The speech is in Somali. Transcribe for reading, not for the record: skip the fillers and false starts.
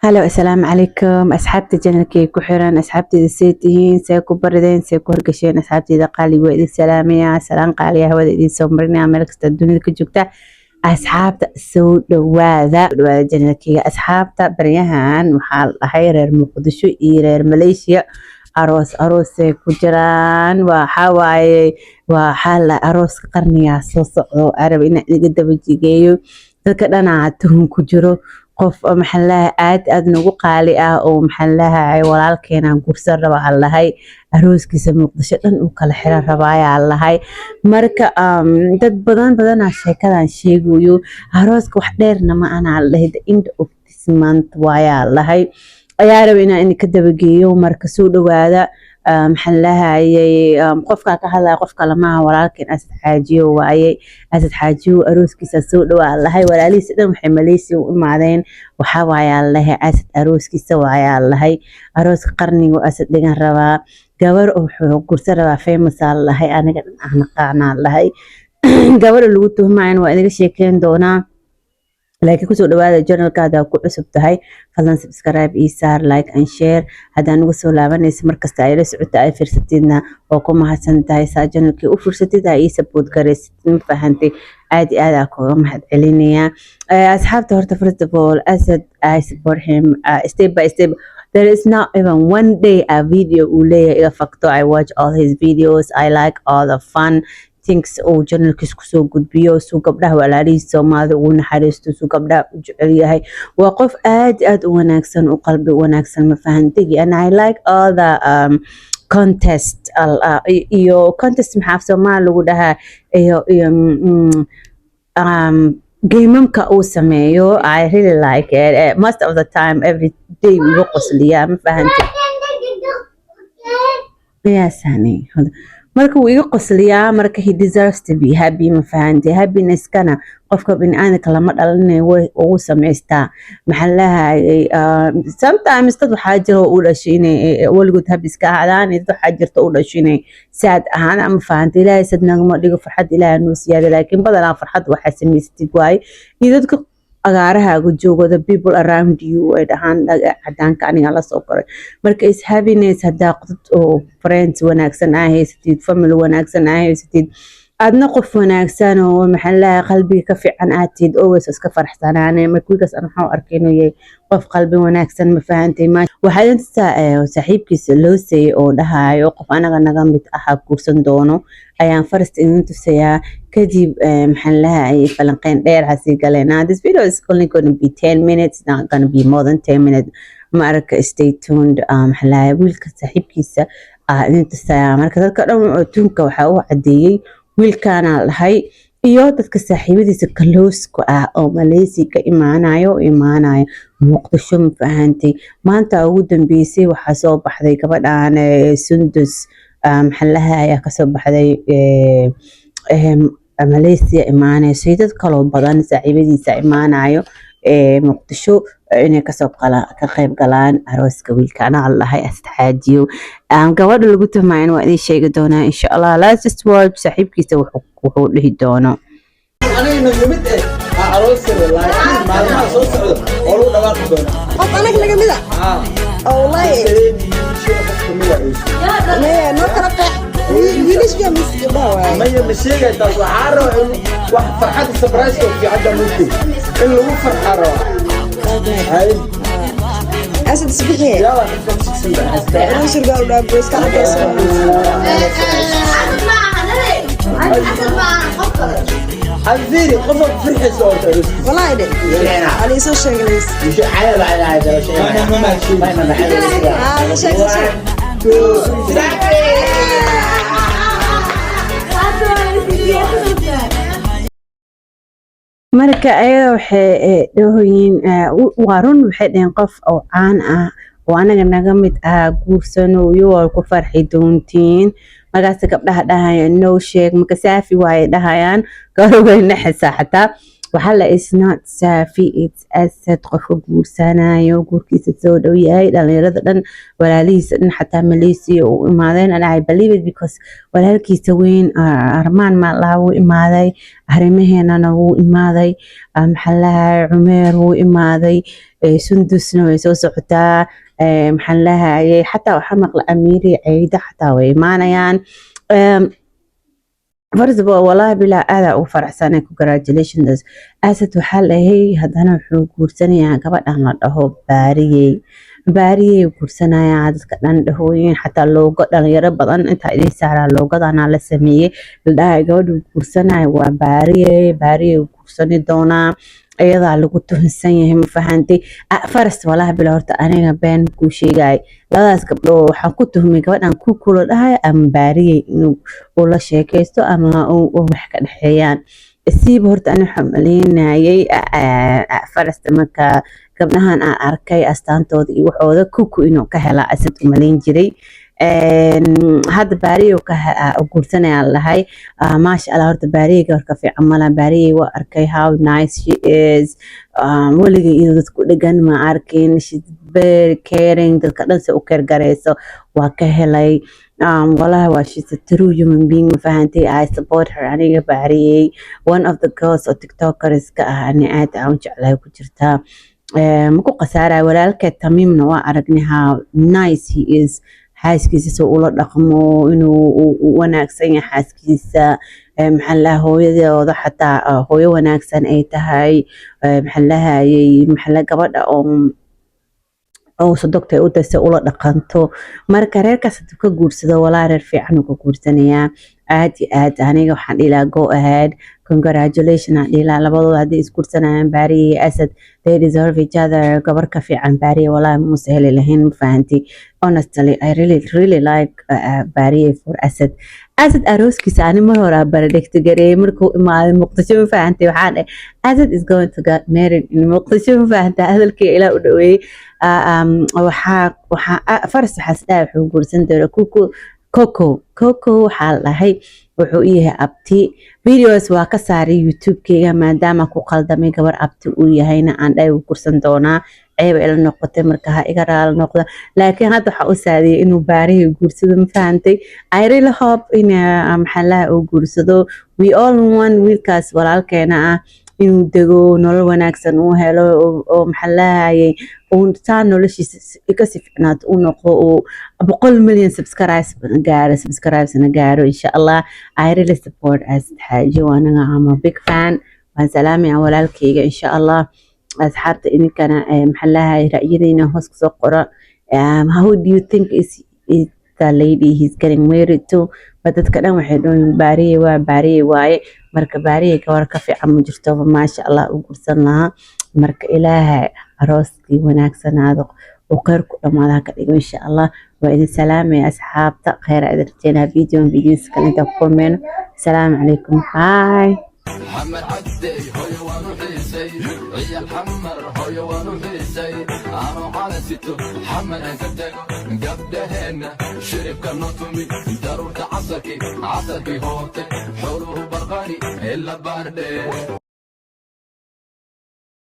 هلا السلام عليكم أصحابتي جنركي كحيران أصحابتي سيتهين سيكو بردين سيكو هرقشين أصحابتي إذا قالي وإذا سلامية سلام قالي هوا إذا سومرنا ملك الدنيا كجوكتا أصحابتا سو دواذا جنركي أصحابتا بريهان وحال هاي رير مقدشو رير ماليشيا أروس كجران وحاواي وحال أروس قرنيا سوسو عرب إنا قد بجيجيو dadka dhanaa tuhun ku jiro qof maxallaha aad nagu qaali ah oo maxallaha ay walaalkeena gursan raba allahay arooskiisa muqdisho dhan uu kala xiran rabaya allahay marka dad badan sheekadan sheegayo arooska wax dheerna ma ana allahay the end of this month waya allahay ayaa raba inaan ka dabageeyo marka soo dhawaada محلها قفكا كهلا قفكا لما ولكن أسد حاجيو وعي أسد حاجيو أروس كيسا سود والله ولا لي سدم حمليسي ومعدين وحوايا الله أسد أروس كيسا وعيا الله أروس قرني وأسد دقن روا قبر أو قرص روا في مسال الله أنا قاعنا الله قبر اللي قلته معين وإذا شيكين دونا لكن كسو دوادا جورنال كادا ku cusub tahay fadlan subscribe iyo saar like and share hadaan ugu soo laabanaysa markasta ay la socoto ay fiirsatidna oo ku mahadsan tahay saa channelkii u fiirsatid ay support gareysid ma fahantay aad ku mahad celinaya asxaabta horta first of all Asad I support him step by step. There is not even one day a video uleya iga fakto. I watch all his videos. I like all the fun things oo channelkiis ku soo gudbiyo soo gabdhaha walaalihiis Soomaalida uu naxariisto soo gabdhaha u jecel yahay waa qof aad u wanaagsan oo qalbi wanaagsan ma fahantay and I like all the contest iyo contest maxaa Soomaali lagu dhahaa iyo gamemka uu sameeyo I really like it most of the time every day wuu qosliyaa ma fahantay yes honey marka uu iga qosliyaa marka he deserves to be happy ma fahantay happiness kana qofka bini'aadamka lama dhalanayo uu sameystaa maxallaha sometimes dad waxa jiro uu dhashay inay waligood happy iska ahaadaan dad waxa jirta uu dhashay inay sad ahaan ama fahantay ilaahay sadnagama dhigo farxad ilaahay noo siyaada laakiin badanaa farxad waxa sameystay waay dadka agaarahaaga joogo the people around you ay dhahaan cadaanka aniga la soo koray marka is happiness hadaa qod oo friends wanaagsan ah haysatid family wanaagsan ah haysatid adna qof wanaagsan oo maxallaha qalbiga ka fiican aatid always iska faraxsanaanay markiigas aan waxa arkeenay qof qalbi wanaagsan ma fahantay ma waxa inta saaxiibkiisa loo sameeyay oo dhahayo qof anaga naga mid ah kursan doono ayaan first in tusayaa kadib maxallaha ay falanqeen dheer hasi galeen this video is only going to be 10 minutes not going to be more than 10 minutes marka stay tuned maxallaha wiilka saaxiibkiisa in tusayaa marka dadka dhan oo tunka waxa uu cadeeyay wiilkaana lahay iyo dadka saaxiibadiisa kalooska ah oo Malaysia ka imaanayo Muqdisho ma fahantay maanta ugu dambeysay waxa soo baxday gabadhan Sundus maxallaha ayaa ka soo baxday Malaysia imaanayso dad kale badan saaxiibadiisa imaanayo Muqdisho inay ka qayb galaan arooska wiilkaana allahay astaajiyo gabadha lagu tumayn waa idin sheegi doonaa insha Allah let's just watch saaxiibkiisa wuxuu dhihi doono anayna nimid arooska laakiin maalmaha soo socdo oo lagu dhawaaqi doono qof anaga naga mid ah wallahi yaa no kala qeex wiilashka miskiina waay maya masheegay taas waxa roo wax farxad surprise oo fi cadda muddo in lagu farxaro hay asad sibixi yaa waa ka fikirsan baa أنا شرقاء ولا بس كان كيسر. عزيري قفك فرحة صوت والله ده. على يسوع شغليس. مش عيب على هذا الشيء. ما ما شيء. marka ayaga waxay dhahoyin waarun waxay dheen qof oo caan ah oo anaga naga mid ah guursano iyo ku farxi doontiin magaas gabdhaha dhahayan no sheeg maka saafi way dhahayaan gaarowayna xisaabta وحلا it's not سافي it's asset قفو guursanayo guurkiisa soo dhow yahay dhalinyarada dhan walaalihiisa dhan xataa Malaysia u imaadeen and I believe it because walaalkiisa weyn Armaan ma laha wuu imaaday arrimaheennana wuu imaaday maxallaha Cumeer wuu imaaday Sundusna way soo socotaa maxallaha xataa waxa maqla Amiiri Ciida xataa way imaanayaan first of all والله بلا أذى وفرحسانة congratulations أسد وحال هي هذانا وحنا كورسنا قبل أن نده بارية وكورسنا عادة كنا نده حتى لو قد غير بدن أنت إذا سعر لو قد أنا لسمية لا يقعد كورسنا وبارية وكورسنا دونا أيضا لو كنت هسني هم فهمتي فرست والله بلا هرت أنا بين كل شيء جاي لا قبله حكوتهم يقعد أن كل ده أم بارية إنه ولا شيء كيستو أما وحكي الحيان السيب هرت أنا حملين يي فرست مكة قبلها أنا أركي أستانتودي وحوده كوكو إنه كهلا أسد ملين جري هذا باري وقرتنا الله هاي ما شاء الله هرت باري قرك في عملها باري وأركي how nice she is ولقي إذا تقول جن ما أركين she's very caring تذكرنا سأكر جريسو وكهلاي والله she's a true human being فهمتي I support her أنا باري one of the girls or tiktokers كأني عاد أونش على كجرتها مكو قصارى ولكن تميم نوا أركني how nice he is xaaskiisa soo ula dhaqmo inuu wanaagsan yahay xaaskiisa maxallaha hooyadeeda xataa hooyo wanaagsan ay tahay maxallaha gabadha oo sodogta u daysa ula dhaqanto marka reerkaas ka guursado walaa reer fiican uu ka guursanayaa aad aniga waxaan dhilaa go ahead congratulations aan dhilaa labadooda haddii isguursanayaan baariye asad they deserve each other gabar ka fiican baariye walaa muuse heli lahayn ma fahanti honestly I really like baariye for asad arooskiisa ani mar hore baradhigta gareeyay markuu imaaday muqdisho ma fahantay waxaan asad is going to get married in muqdisho ma fahantay hadalkii ilaa u dhaweeyay waxaa faras xasdaa wuxuu guursan doonaa Coco waxaa lahay wuxuu yahay abti videos waa ka saaray YouTube-kayga maadaama ku qaldamay gabar abti uu yahayna aan dhay u kursan doonaa ceeb ila noqotay marka ha iga raal noqdo laakiin hadda waxa uu saadiyay inuu baarihi guursado ma fahantay I really hope in maxallaha uu guursado we all want wiilkaas walaalkeena ah inuu dego nolol wanaagsan uu helo oo maxallaha uu taan noloshiisa ka si fiicnaato uu noqdo oo 100 million subscribers na gaaro insha Allah I really support as xaaji waana I'm a big fan waan salaami walaalkayga insha Allah asxaabta idinkana maxallaha ra'yadiina hoos ku soo qora how do you think is the lady he's getting married to dadka dhan waxay doonayaan baariye waaye marka baariye gabar ka fiican ma jirto ma sha Allah u gursan lahaa marka ilaahay arooskii wanaagsanaado oo khayr ku dhamaada ka dhigo insha Allah waa idin salaamay asxaabta khayr aad rajayna videos kale inta ku kulmeen assalaamu calaykum bye محمد عدي هوي ونحيسي عيال حمر هوي ونحيسي أنا على ستو محمد أنكتك قبلهن شرب كنطمي ضرورة عصركي هوتك حروب برغاني إلا باردي